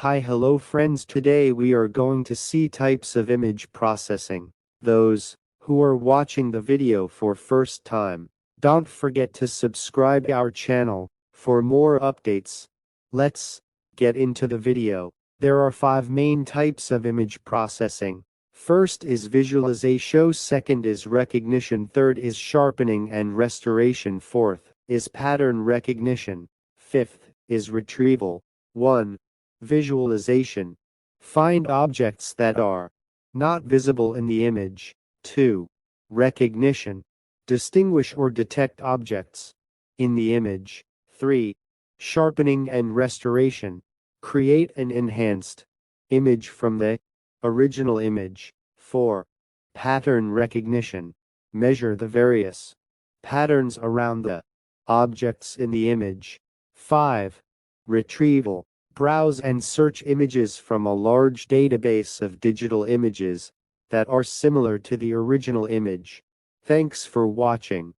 Hello friends, today we are going to see types of image processing. Those who are watching the video for first time, don't forget to subscribe our channel for more updates. Let's get into the video. There are 5 main types of image processing. First is visualization, second is recognition, third is sharpening and restoration, fourth is pattern recognition, fifth is retrieval. 1. Visualization. Find objects that are not visible in the image. 2. Recognition. Distinguish or detect objects in the image. 3. Sharpening and restoration. Create an enhanced image from the original image. 4. Pattern recognition. Measure the various patterns around the objects in the image. 5. Retrieval. Browse and search images from a large database of digital images that are similar to the original image. Thanks for watching.